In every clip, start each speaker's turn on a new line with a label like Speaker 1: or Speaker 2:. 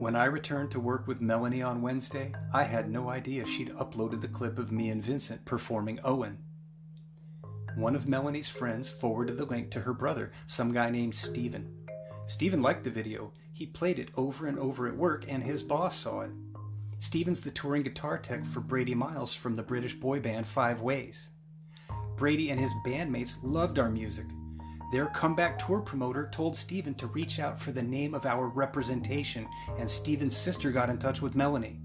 Speaker 1: When I returned to work with Melanie on Wednesday, I had no idea she'd uploaded the clip of me and Vincent performing Owen. One of Melanie's friends forwarded the link to her brother, some guy named Steven. Steven liked the video. He played it over and over at work, and his boss saw it. Steven's the touring guitar tech for Brady Miles from the British boy band 5 Ways. Brady and his bandmates loved our music. Their comeback tour promoter told Steven to reach out for the name of our representation, and Steven's sister got in touch with Melanie.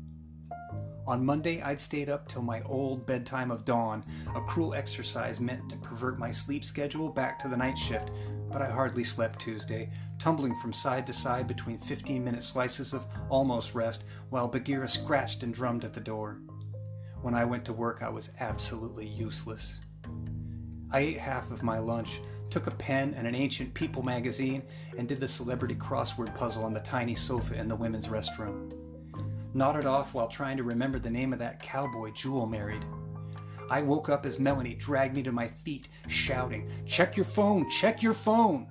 Speaker 1: On Monday, I'd stayed up till my old bedtime of dawn, a cruel exercise meant to pervert my sleep schedule back to the night shift, but I hardly slept Tuesday, tumbling from side to side between 15-minute slices of almost rest while Bagheera scratched and drummed at the door. When I went to work, I was absolutely useless. I ate half of my lunch, took a pen and an ancient People magazine, and did the celebrity crossword puzzle on the tiny sofa in the women's restroom. Nodded off while trying to remember the name of that cowboy Jewel married. I woke up as Melanie dragged me to my feet, shouting, "Check your phone! Check your phone!"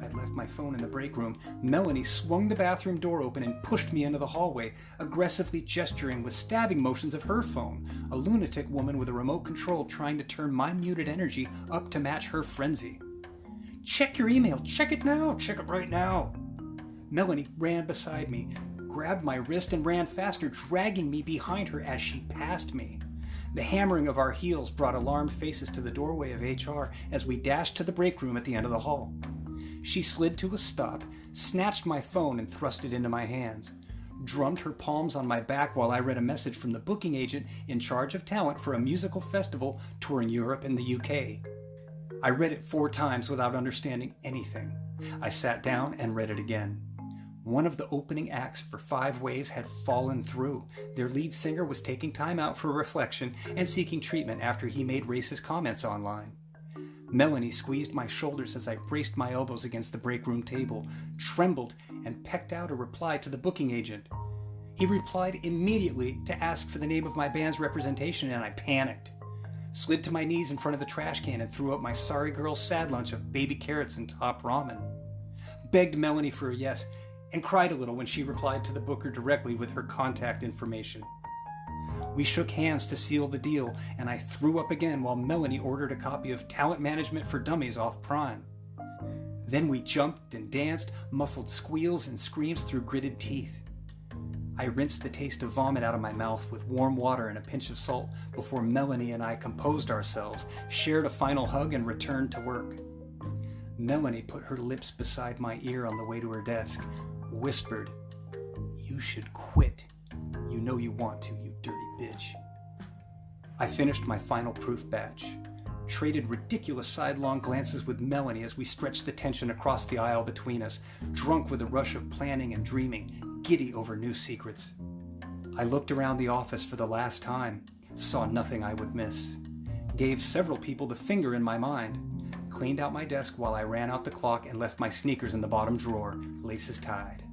Speaker 1: I'd left my phone in the break room. Melanie swung the bathroom door open and pushed me into the hallway, aggressively gesturing with stabbing motions of her phone, a lunatic woman with a remote control trying to turn my muted energy up to match her frenzy. "Check your email! Check it now! Check it right now!" Melanie ran beside me, grabbed my wrist and ran faster, dragging me behind her as she passed me. The hammering of our heels brought alarmed faces to the doorway of HR as we dashed to the break room at the end of the hall. She slid to a stop, snatched my phone and thrust it into my hands, drummed her palms on my back while I read a message from the booking agent in charge of talent for a musical festival touring Europe and the UK. I read it 4 times without understanding anything. I sat down and read it again. One of the opening acts for 5 Ways had fallen through. Their lead singer was taking time out for reflection and seeking treatment after he made racist comments online. Melanie squeezed my shoulders as I braced my elbows against the break room table, trembled, and pecked out a reply to the booking agent. He replied immediately to ask for the name of my band's representation, and I panicked. Slid to my knees in front of the trash can and threw up my sorry girl sad lunch of baby carrots and top ramen. Begged Melanie for a yes, and cried a little when she replied to the booker directly with her contact information. We shook hands to seal the deal, and I threw up again while Melanie ordered a copy of Talent Management for Dummies off Prime. Then we jumped and danced, muffled squeals and screams through gritted teeth. I rinsed the taste of vomit out of my mouth with warm water and a pinch of salt before Melanie and I composed ourselves, shared a final hug, and returned to work. Melanie put her lips beside my ear on the way to her desk, whispered, "You should quit. You know you want to, you dirty bitch." I finished my final proof batch, traded ridiculous sidelong glances with Melanie as we stretched the tension across the aisle between us, drunk with a rush of planning and dreaming, giddy over new secrets. I looked around the office for the last time, saw nothing I would miss, gave several people the finger in my mind, cleaned out my desk while I ran out the clock and left my sneakers in the bottom drawer, laces tied.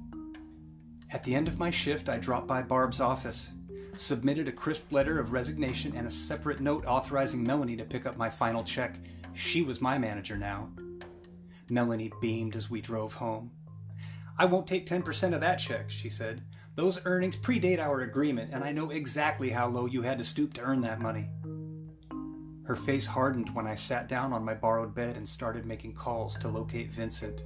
Speaker 1: At the end of my shift, I dropped by Barb's office, submitted a crisp letter of resignation and a separate note authorizing Melanie to pick up my final check. She was my manager now. Melanie beamed as we drove home. "I won't take 10% of that check," she said. "Those earnings predate our agreement, and I know exactly how low you had to stoop to earn that money." Her face hardened when I sat down on my borrowed bed and started making calls to locate Vincent.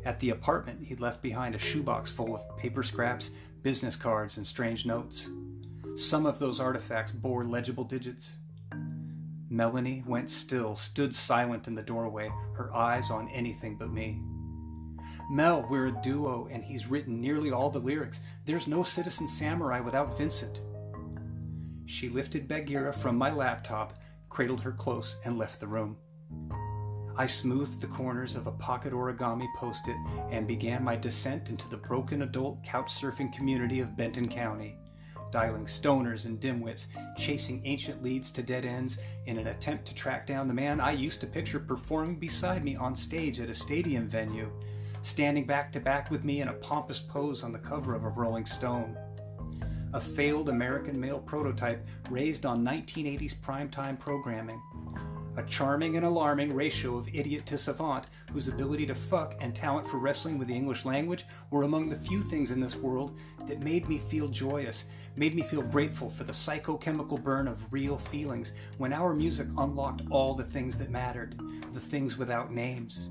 Speaker 1: At the apartment, he'd left behind a shoebox full of paper scraps, business cards, and strange notes. Some of those artifacts bore legible digits. Melanie went still, stood silent in the doorway, her eyes on anything but me. "Mel, we're a duo, and he's written nearly all the lyrics. There's no Citizen Samurai without Vincent." She lifted Bagheera from my laptop, cradled her close, and left the room. I smoothed the corners of a pocket origami post-it and began my descent into the broken adult couch-surfing community of Benton County, dialing stoners and dimwits, chasing ancient leads to dead ends in an attempt to track down the man I used to picture performing beside me on stage at a stadium venue, standing back to back with me in a pompous pose on the cover of a Rolling Stone. A failed American male prototype raised on 1980s primetime programming. A charming and alarming ratio of idiot to savant whose ability to fuck and talent for wrestling with the English language were among the few things in this world that made me feel joyous, made me feel grateful for the psychochemical burn of real feelings when our music unlocked all the things that mattered, the things without names.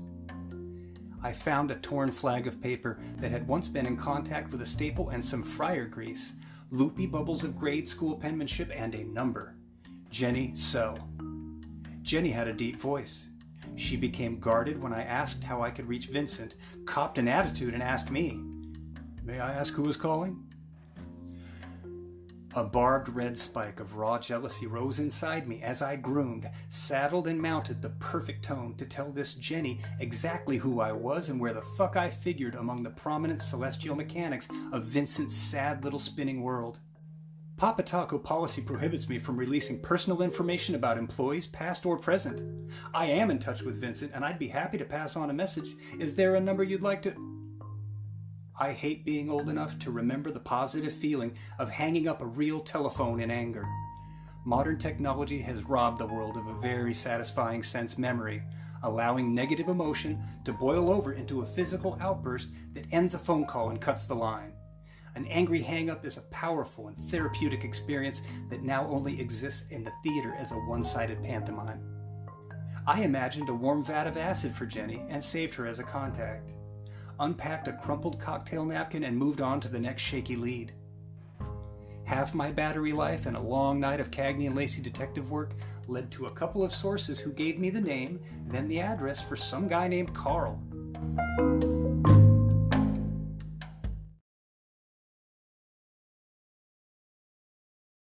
Speaker 1: I found a torn flag of paper that had once been in contact with a staple and some fryer grease, loopy bubbles of grade school penmanship, and a number. Jenny So. Jenny had a deep voice. She became guarded when I asked how I could reach Vincent, copped an attitude, and asked me, "May I ask who was calling?" A barbed red spike of raw jealousy rose inside me as I groomed, saddled, and mounted the perfect tone to tell this Jenny exactly who I was and where the fuck I figured among the prominent celestial mechanics of Vincent's sad little spinning world. Papa Taco policy prohibits me from releasing personal information about employees, past or present. I am in touch with Vincent, and I'd be happy to pass on a message. Is there a number you'd like to... I hate being old enough to remember the positive feeling of hanging up a real telephone in anger. Modern technology has robbed the world of a very satisfying sense memory, allowing negative emotion to boil over into a physical outburst that ends a phone call and cuts the line. An angry hang-up is a powerful and therapeutic experience that now only exists in the theater as a one-sided pantomime. I imagined a warm vat of acid for Jenny and saved her as a contact, unpacked a crumpled cocktail napkin, and moved on to the next shaky lead. Half my battery life and a long night of Cagney and Lacey detective work led to a couple of sources who gave me the name, then the address for some guy named Carl.